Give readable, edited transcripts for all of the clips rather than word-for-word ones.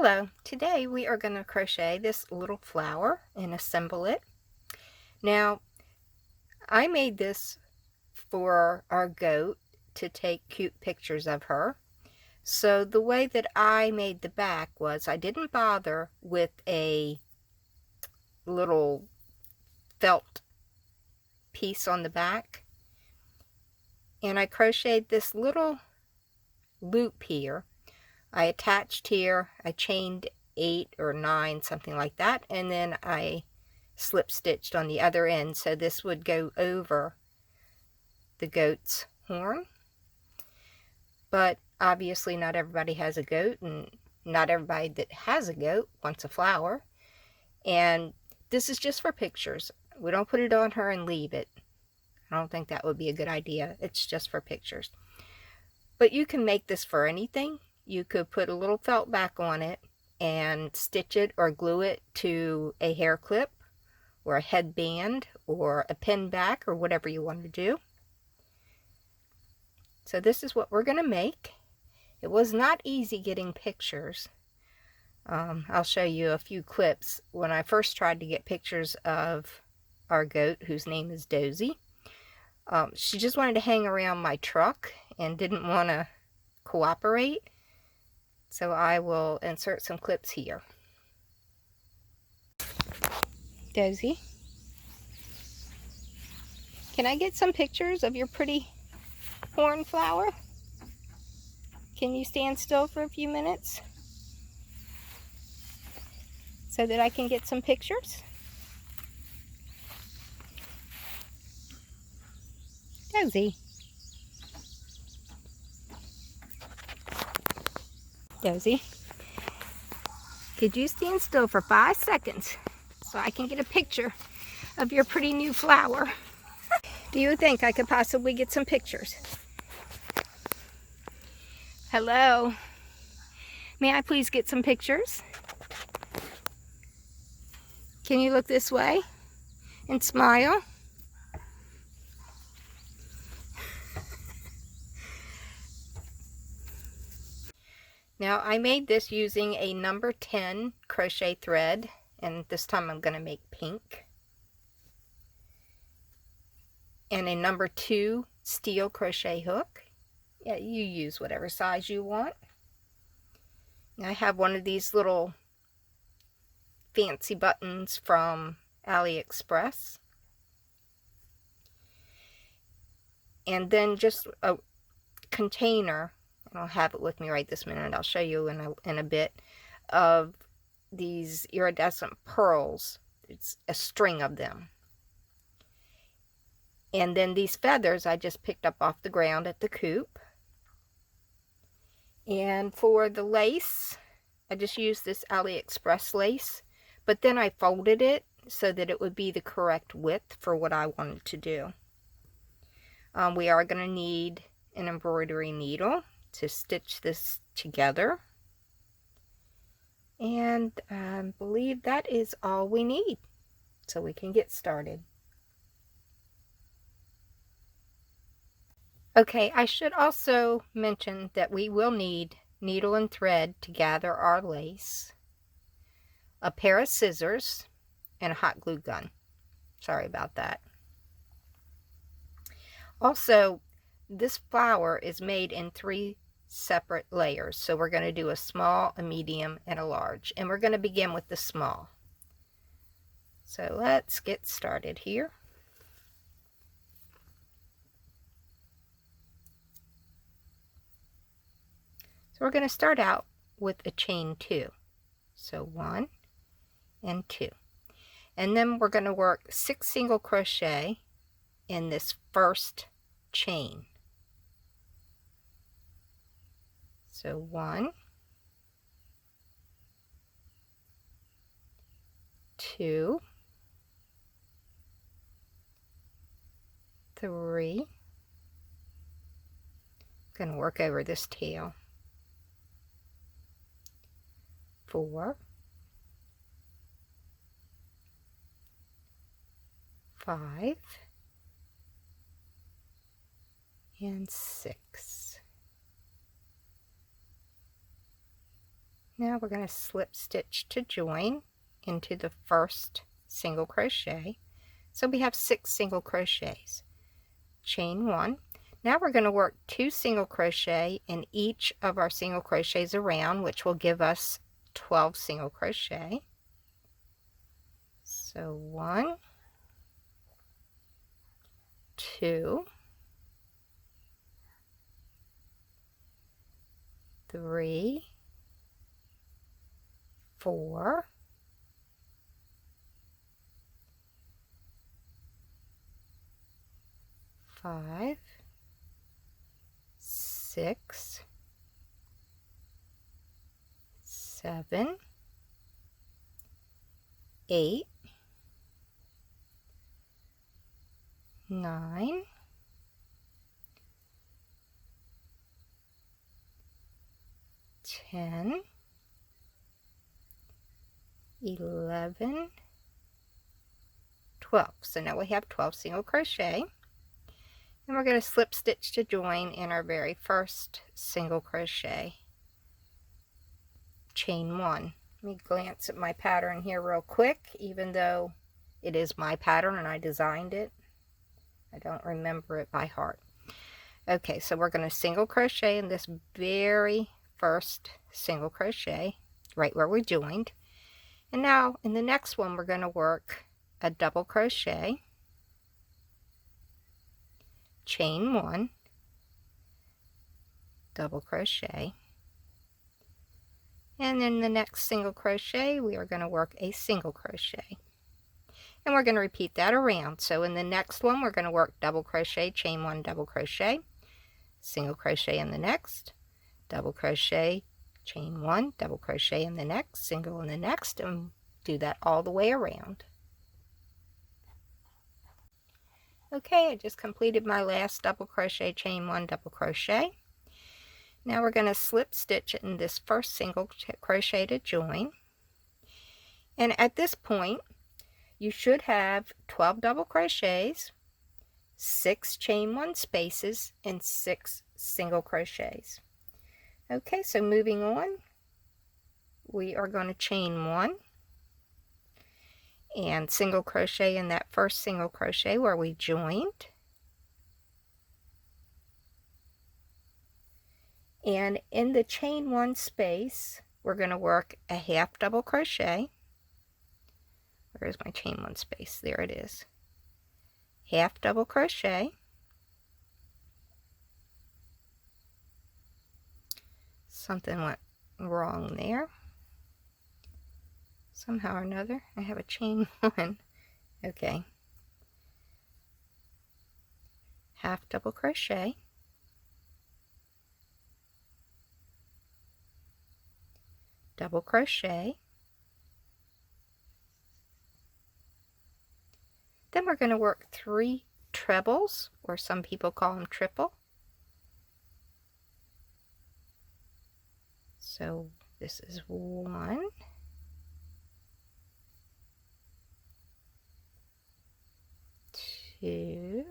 Hello, today we are going to crochet this little flower and assemble it. Now, I made this for our goat to take cute pictures of her. So the way that I made the back was I didn't bother with a little felt piece on the back. And I crocheted this little loop here. I attached here, I chained 8 or 9, something like that, and then I slip stitched on the other end, so this would go over the goat's horn. But obviously not everybody has a goat, and not everybody that has a goat wants a flower. And this is just for pictures. We don't put it on her and leave it. I don't think that would be a good idea. It's just for pictures. But you can make this for anything. You could put a little felt back on it and stitch it or glue it to a hair clip or a headband or a pin back or whatever you want to do. So this is what we're going to make. It was not easy getting pictures. I'll show you a few clips. When I first tried to get pictures of our goat, whose name is Dozy, she just wanted to hang around my truck and didn't want to cooperate. So I will insert some clips here. Dozy, can I get some pictures of your pretty horn flower? Can you stand still for a few minutes so that I can get some pictures? Dozy. Dozy, could you stand still for 5 seconds so I can get a picture of your pretty new flower? Do you think I could possibly get some pictures? Hello? May I please get some pictures? Can you look this way and smile? Now, I made this using a number 10 crochet thread, and this time I'm going to make pink. And a number 2 steel crochet hook. Yeah, you use whatever size you want. I have one of these little fancy buttons from AliExpress. And then just a container, I don't have it with me right this minute, I'll show you in a bit, of these iridescent pearls. It's a string of them. And then these feathers I just picked up off the ground at the coop. And for the lace, I just used this AliExpress lace, but then I folded it so that it would be the correct width for what I wanted to do. We are going to need an embroidery needle to stitch this together. And I believe that is all we need, so we can get started. Okay, I should also mention that we will need needle and thread to gather our lace, a pair of scissors, and a hot glue gun. Sorry about that. Also, this flower is made in 3 separate layers. So we're going to do a small, a medium, and a large. And we're going to begin with the small. So let's get started here. So we're going to start out with a chain 2. So 1 and 2. And then we're going to work 6 single crochet in this first chain. So 1, 2, 3. I'm going to work over this tail. 4, 5, and 6. Now we're going to slip stitch to join into the first single crochet. So we have 6 single crochets. Chain 1. Now we're going to work 2 single crochet in each of our single crochets around, which will give us 12 single crochet. So 1, 2, 3, 4, 5, 6, 7, 8, 9, 10, 11, 12. So now we have 12 single crochet. And we're going to slip stitch to join in our very first single crochet. Chain 1. Let me glance at my pattern here real quick, even though it is my pattern and I designed it. I don't remember it by heart. Okay, so we're going to single crochet in this very first single crochet right where we joined. And now in the next one we're going to work a double crochet, chain 1, double crochet, and then the next single crochet we are going to work a single crochet, and we're going to repeat that around. So in the next one we're going to work double crochet, chain 1, double crochet, single crochet in the next, double crochet, chain 1, double crochet in the next, single in the next, and do that all the way around. Okay, I just completed my last double crochet, chain 1, double crochet. Now we're going to slip stitch in this first single crochet to join, and at this point you should have 12 double crochets, 6 chain 1 spaces, and 6 single crochets. Okay, so moving on, we are going to chain 1 and single crochet in that first single crochet where we joined, and in the chain 1 space we're going to work a half double crochet. Where's my chain 1 space? There it is. Half double crochet, something went wrong there somehow or another. I have a chain 1. Okay, half double crochet, double crochet, then we're going to work 3 trebles, or some people call them triple. So this is 1, 2,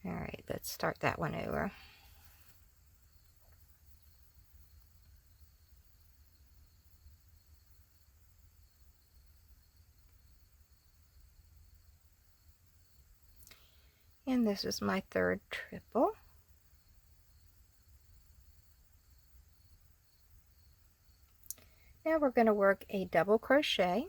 all right, let's start that one over. And this is my 3rd triple. Now we're going to work a double crochet,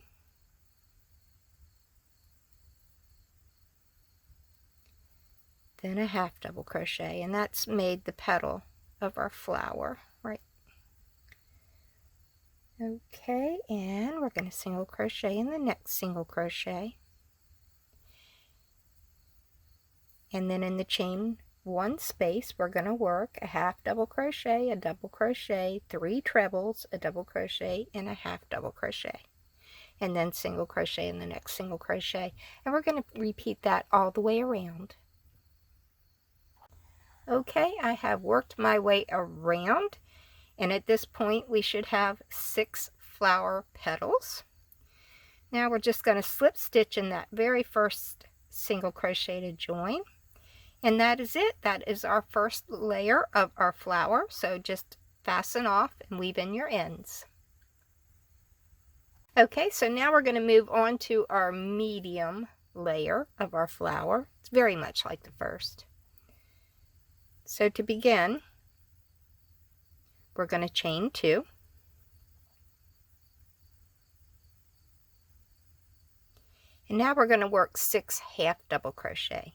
then a half double crochet, and that's made the petal of our flower, right? Okay, and we're going to single crochet in the next single crochet, and then in the chain 1 space we're going to work a half double crochet, a double crochet, 3 trebles, a double crochet, and a half double crochet, and then single crochet in the next single crochet, and we're going to repeat that all the way around. Okay, I have worked my way around, and at this point we should have 6 flower petals. Now we're just going to slip stitch in that very first single crochet to join, And that is it. That is our first layer of our flower. So just fasten off and weave in your ends. Okay, so now we're going to move on to our medium layer of our flower. It's very much like the first. So to begin, we're going to chain 2. And now we're going to work 6 half double crochet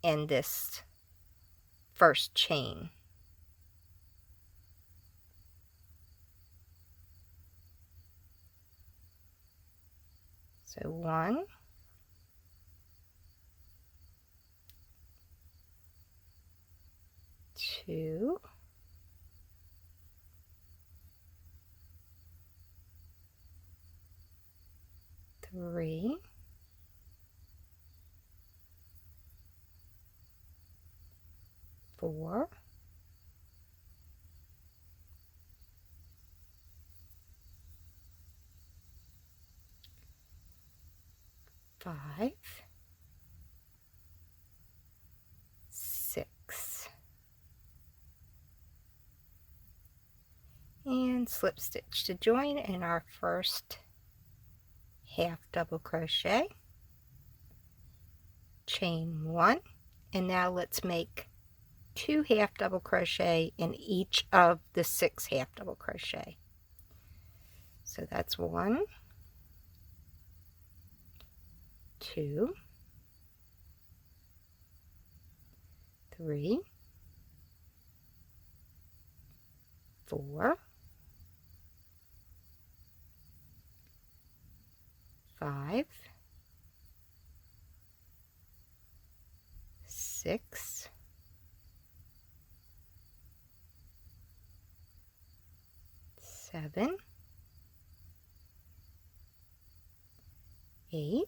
in this first chain. So 1, 2, 3, 4, 5, 6, and slip stitch to join in our first half double crochet, chain 1, and now let's make 2 half double crochet in each of the 6 half double crochet. So that's 1, 2, 3, 4, 5, 6, 7, 8,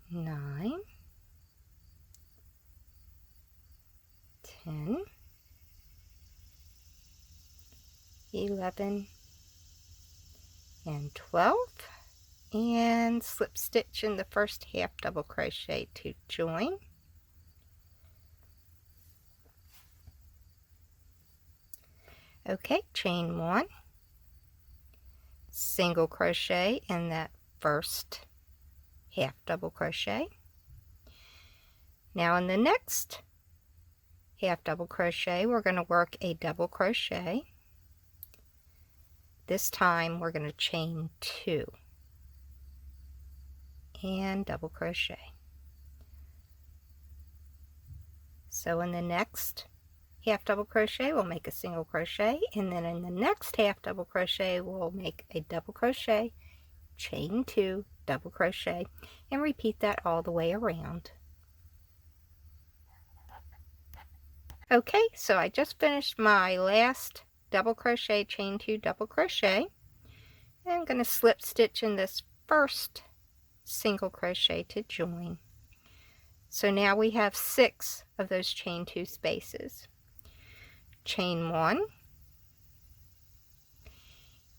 9, 10, 11, and 12, and slip stitch in the first half double crochet to join. Okay, chain 1, single crochet in that first half double crochet. Now in the next half double crochet, we're going to work a double crochet. This time we're going to chain 2 and double crochet. So in the next half double crochet we'll make a single crochet, and then in the next half double crochet we'll make a double crochet, chain 2, double crochet, and repeat that all the way around. Okay, so I just finished my last double crochet, chain 2, double crochet. I'm going to slip stitch in this first single crochet to join. So now we have 6 of those chain 2 spaces. Chain 1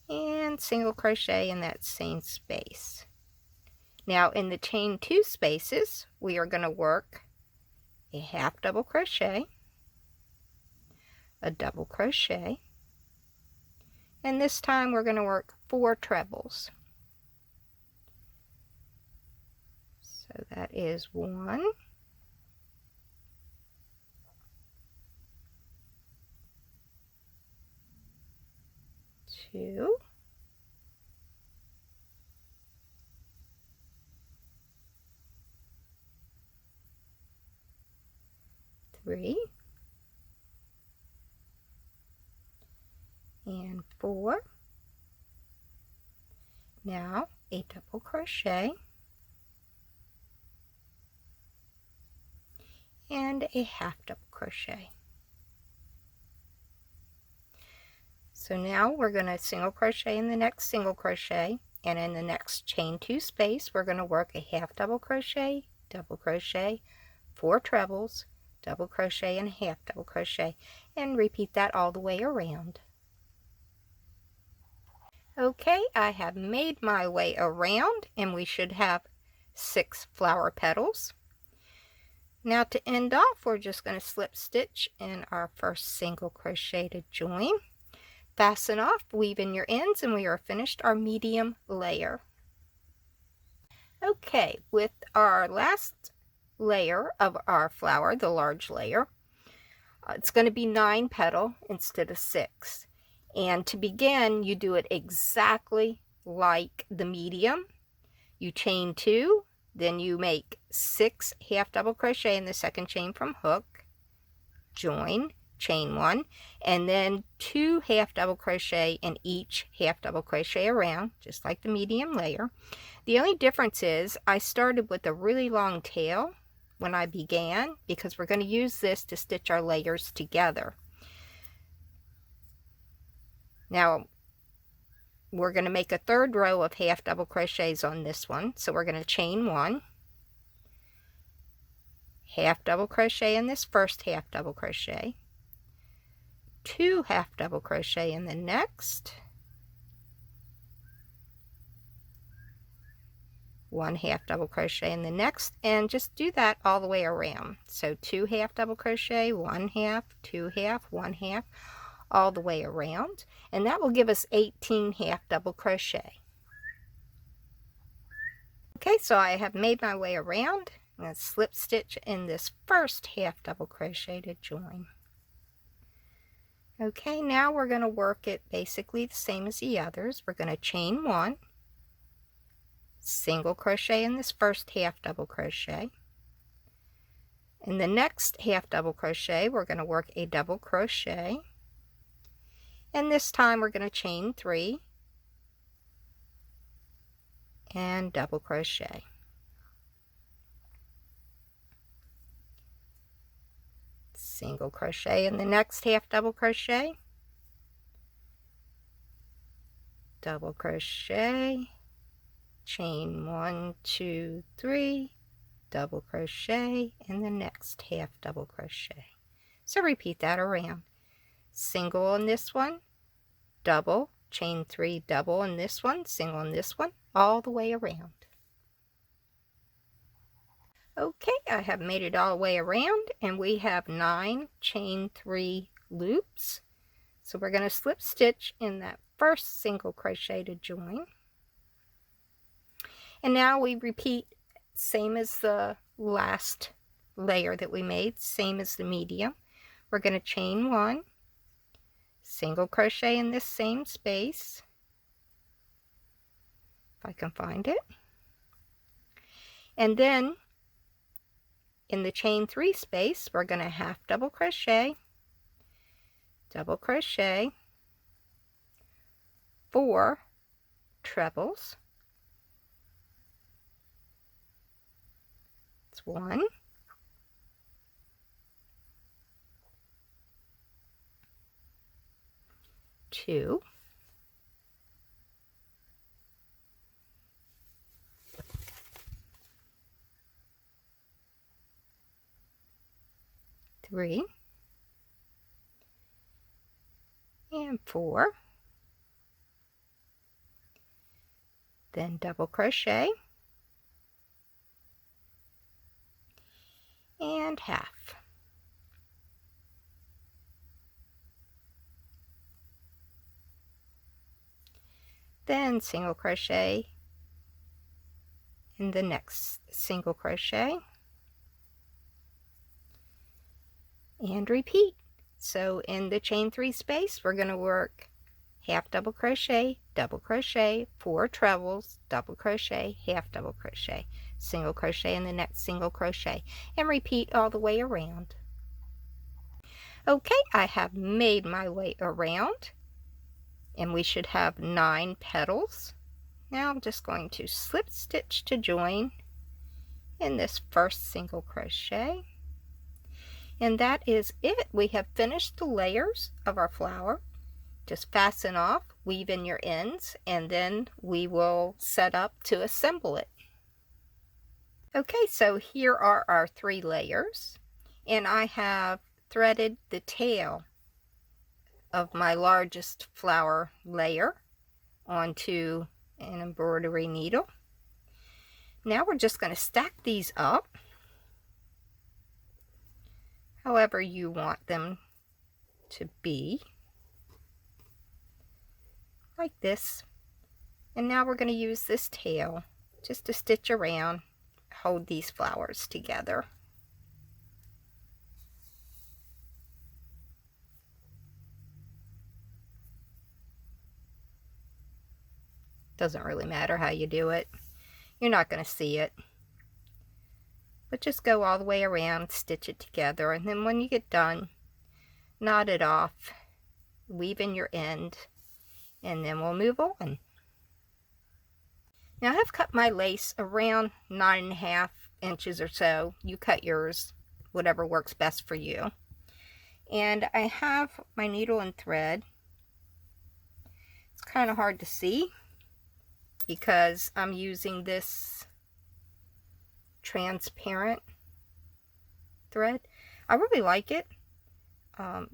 and single crochet in that same space. Now in the chain 2 spaces we are going to work a half double crochet, a double crochet, and this time we're going to work 4 trebles. So that is 1, 2, 3, and 4. Now a double crochet and a half double crochet. So now we're going to single crochet in the next single crochet, and in the next chain 2 space we're going to work a half double crochet, 4 trebles, double crochet, and a half double crochet, and repeat that all the way around. Okay, I have made my way around, and we should have 6 flower petals. Now to end off, we're just going to slip stitch in our first single crocheted join. Fasten off, weave in your ends, and we are finished our medium layer. Okay, with our last layer of our flower, the large layer, it's going to be 9 petal instead of 6. And to begin, you do it exactly like the medium. You chain 2, then you make 6 half double crochet in the second chain from hook, join, chain 1, and then 2 half double crochet in each half double crochet around, just like the medium layer. The only difference is I started with a really long tail when I began, because we're going to use this to stitch our layers together. Now we're going to make a third row of half double crochets on this one, so we're going to chain 1, half double crochet in this first half double crochet, 2 half double crochet in the next, 1 half double crochet in the next, and just do that all the way around. So 2 half double crochet, 1 half, 2 half, 1 half, all the way around, and that will give us 18 half double crochet. Okay, so I have made my way around. I'm going to slip stitch in this first half double crochet to join. Okay, now we're going to work it basically the same as the others. We're going to chain 1, single crochet in this first half double crochet. In the next half double crochet, we're going to work a double crochet, and this time we're going to chain 3 and double crochet. Single crochet in the next half double crochet, double crochet, chain 1, 2, 3, double crochet in the next half double crochet. So repeat that around. Single on this one, double, chain 3, double on this one, single on this one, all the way around. Okay, I have made it all the way around, and we have 9 chain 3 loops. So we're going to slip stitch in that first single crochet to join. And now we repeat, same as the last layer that we made, same as the medium. We're going to chain 1, single crochet in this same space, if I can find it, and then in the chain 3 space we're going to half double crochet, double crochet, 4 trebles. It's 1, 2, 3, and 4, then double crochet and half. Then single crochet in the next single crochet and repeat. So in the chain 3 space we're going to work half double crochet, 4 trebles, double crochet, half double crochet, single crochet in the next single crochet, and repeat all the way around. Okay, I have made my way around, and we should have 9 petals. Now I'm just going to slip stitch to join in this first single crochet, and that is it. We have finished the layers of our flower. Just fasten off, weave in your ends, and then we will set up to assemble it. Okay, so here are our 3 layers, and I have threaded the tail of my largest flower layer onto an embroidery needle. Now we're just going to stack these up however you want them to be, like this. And now we're going to use this tail just to stitch around, hold these flowers together. Doesn't really matter how you do it. You're not going to see it. But just go all the way around, stitch it together, and then when you get done, knot it off, weave in your end, and then we'll move on. Now I have cut my lace around 9.5 inches or so. You cut yours, whatever works best for you. And I have my needle and thread. It's kind of hard to see because I'm using this transparent thread. I really like it.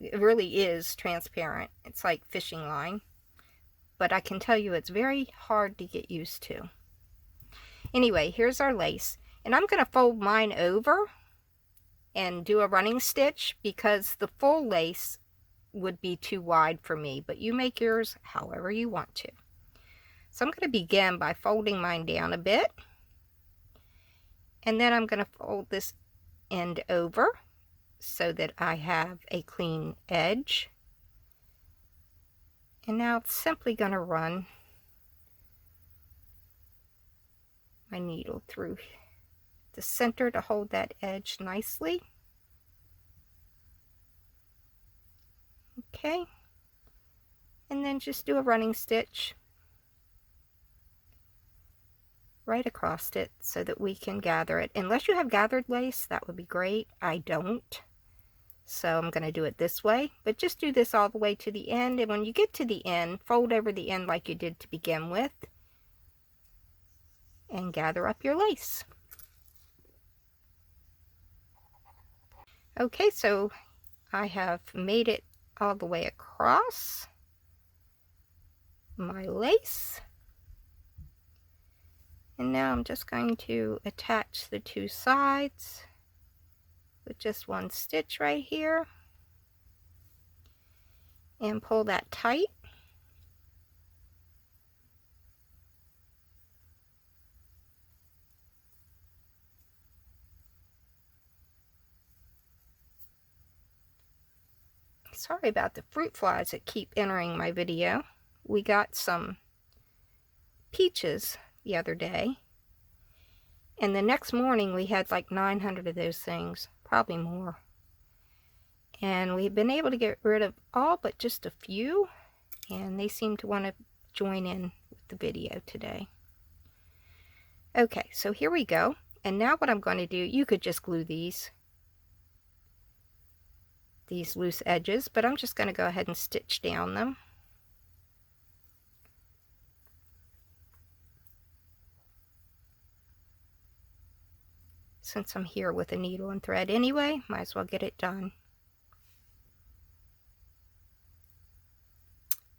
It really is transparent. It's like fishing line. But I can tell you it's very hard to get used to. Anyway, here's our lace. And I'm going to fold mine over and do a running stitch because the full lace would be too wide for me. But you make yours however you want to. So I'm going to begin by folding mine down a bit. And then I'm going to fold this end over so that I have a clean edge. And now it's simply going to run my needle through the center to hold that edge nicely. Okay. And then just do a running stitch right across it so that we can gather it. Unless you have gathered lace, that would be great. I don't. So I'm going to do it this way. But just do this all the way to the end. And when you get to the end, fold over the end like you did to begin with. And gather up your lace. Okay, so I have made it all the way across my lace. And now I'm just going to attach the two sides with just one stitch right here and pull that tight. Sorry about the fruit flies that keep entering my video. We got some peaches the other day, and the next morning we had like 900 of those things, probably more. And we've been able to get rid of all but just a few, and they seem to want to join in with the video today. Okay, so here we go. And now what I'm going to do, you could just glue these loose edges, but I'm just going to go ahead and stitch down them. Since I'm here with a needle and thread anyway, might as well get it done.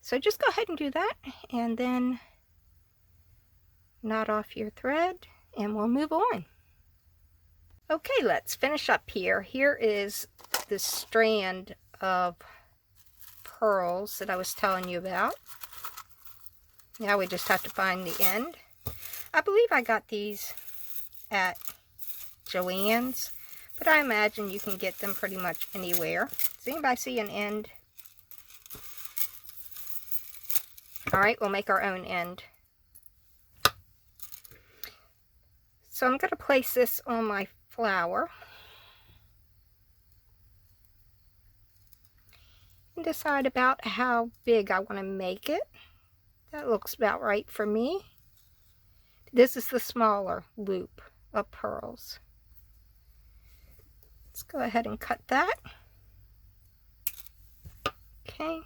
So just go ahead and do that, and then knot off your thread, and we'll move on. Okay, let's finish up here. Here is the strand of pearls that I was telling you about. Now we just have to find the end. I believe I got these at Joann's, but I imagine you can get them pretty much anywhere. Does anybody see an end? Alright, we'll make our own end. So I'm going to place this on my flower and decide about how big I want to make it. That looks about right for me. This is the smaller loop of pearls. Let's go ahead and cut that. Okay.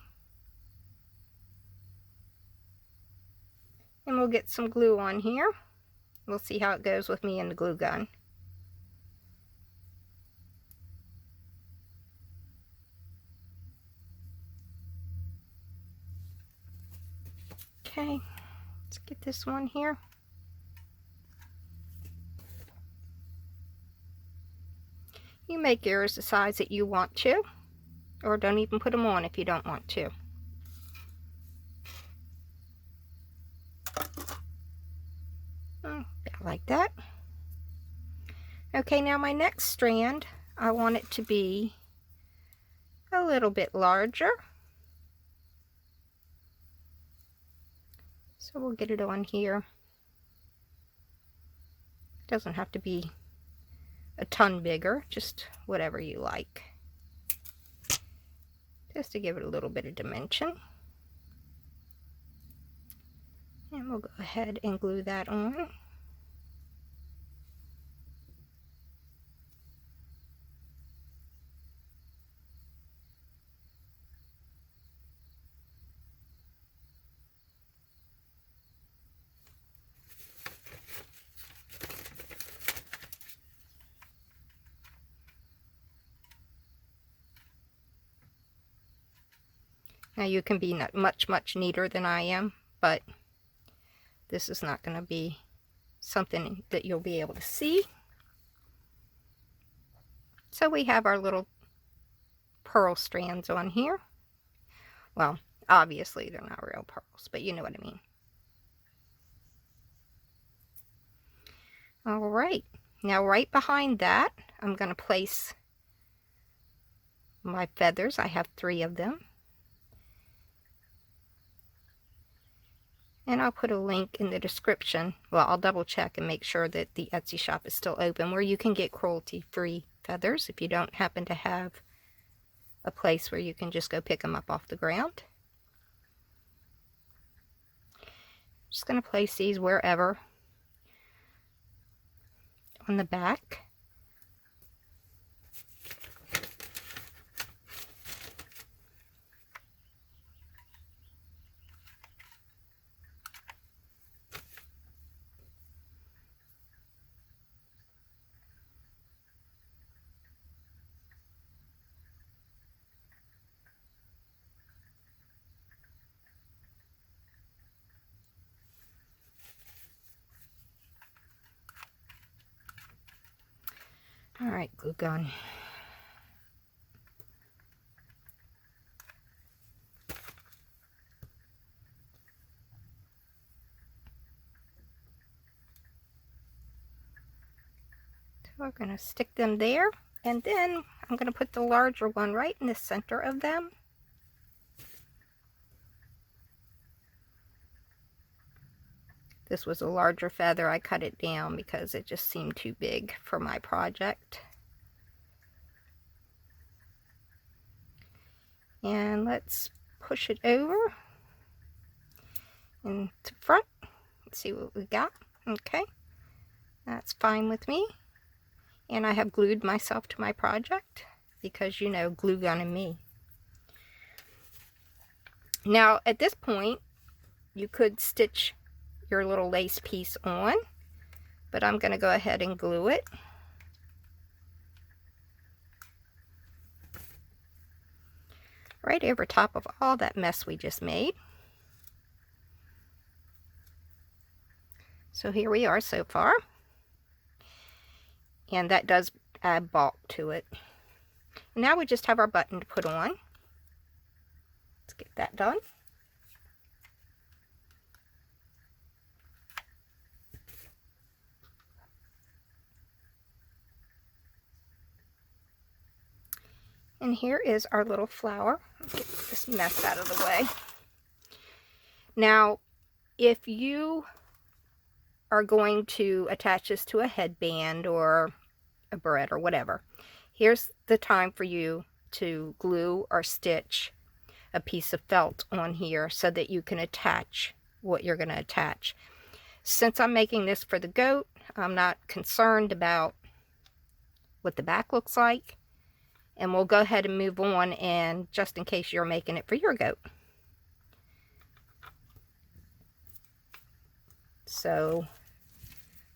And we'll get some glue on here. We'll see how it goes with me and the glue gun. Okay, let's get this one here. You make yours the size that you want to, or don't even put them on if you don't want to. Like that. Okay, now my next strand, I want it to be a little bit larger. So we'll get it on here. Doesn't have to be a ton bigger, just whatever you like. Just to give it a little bit of dimension. And we'll go ahead and glue that on. Now you can be much neater than I am, but this is not going to be something that you'll be able to see. So we have our little pearl strands on here. Well, obviously they're not real pearls, but you know what I mean. All right, now right behind that, I'm going to place my feathers. I have 3 of them. And I'll put a link in the description. Well, I'll double check and make sure that the Etsy shop is still open, where you can get cruelty-free feathers if you don't happen to have a place where you can just go pick them up off the ground. Just going to place these wherever on the back. All right, glue gun. So we're going to stick them there, and then I'm going to put the larger one right in the center of them. This was a larger feather. I cut it down because it just seemed too big for my project. And let's push it over into front. Let's see what we got. Okay, that's fine with me. And I have glued myself to my project because, you know, glue gun and me. Now at this point you could stitch your little lace piece on, but I'm going to go ahead and glue it. Right over top of all that mess we just made. So here we are so far. And that does add bulk to it. Now we just have our button to put on. Let's get that done. And here is our little flower. Let's get this mess out of the way. Now, if you are going to attach this to a headband or a barrette or whatever, here's the time for you to glue or stitch a piece of felt on here so that you can attach what you're going to attach. Since I'm making this for the goat, I'm not concerned about what the back looks like. And we'll go ahead and move on, and just in case you're making it for your goat. So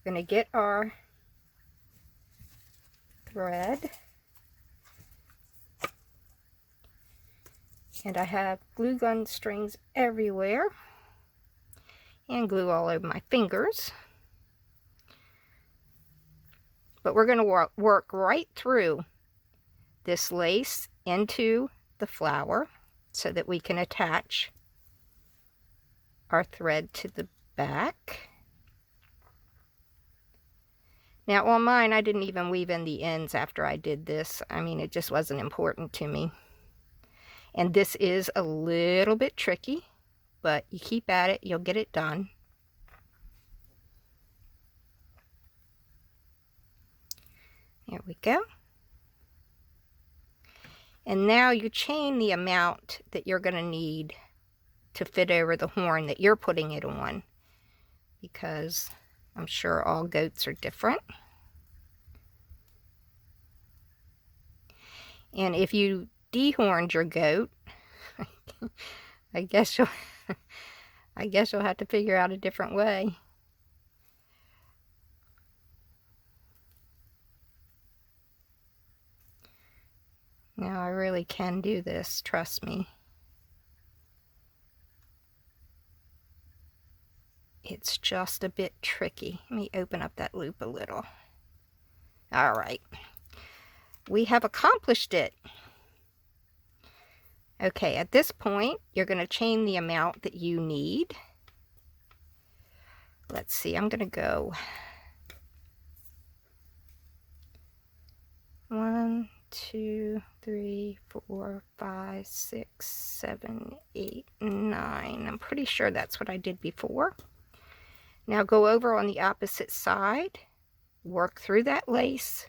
we're going to get our thread. And I have glue gun strings everywhere. And glue all over my fingers. But we're going to work right through this lace into the flower so that we can attach our thread to the back. Now on mine, I didn't even weave in the ends after I did this. I mean, it just wasn't important to me. And this is a little bit tricky, but you keep at it, you'll get it done. There we go. And now you chain the amount that you're going to need to fit over the horn that you're putting it on, because I'm sure all goats are different. And if you dehorned your goat, I guess you'll have to figure out a different way. Now I really can do this, trust me. It's just a bit tricky. Let me open up that loop a little. All right. We have accomplished it. Okay, at this point, you're going to chain the amount that you need. Let's see, I'm going to go 1, 2, 3, 4, 5, 6, 7, 8, 9. I'm pretty sure that's what I did before. Now go over on the opposite side, work through that lace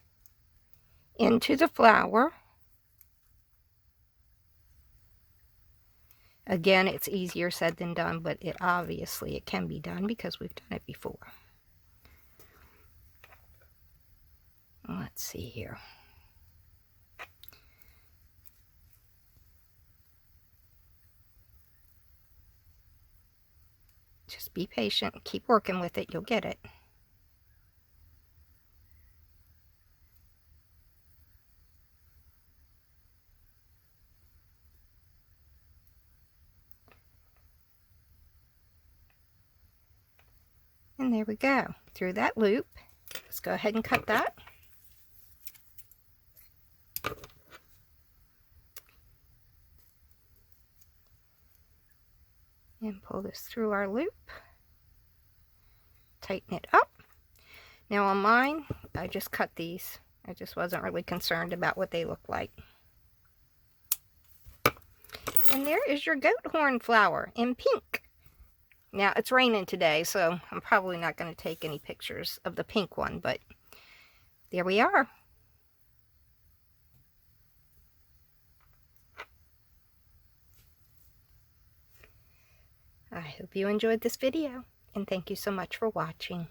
into the flower. Again, it's easier said than done, but it obviously can be done because we've done it before. Let's see here. Just be patient, keep working with it, you'll get it. And there we go, through that loop. Let's go ahead and cut that. And pull this through our loop. Tighten it up. Now on mine, I just cut these. I just wasn't really concerned about what they look like. And there is your goat horn flower in pink. Now it's raining today, so I'm probably not going to take any pictures of the pink one, but there we are. I hope you enjoyed this video, and thank you so much for watching.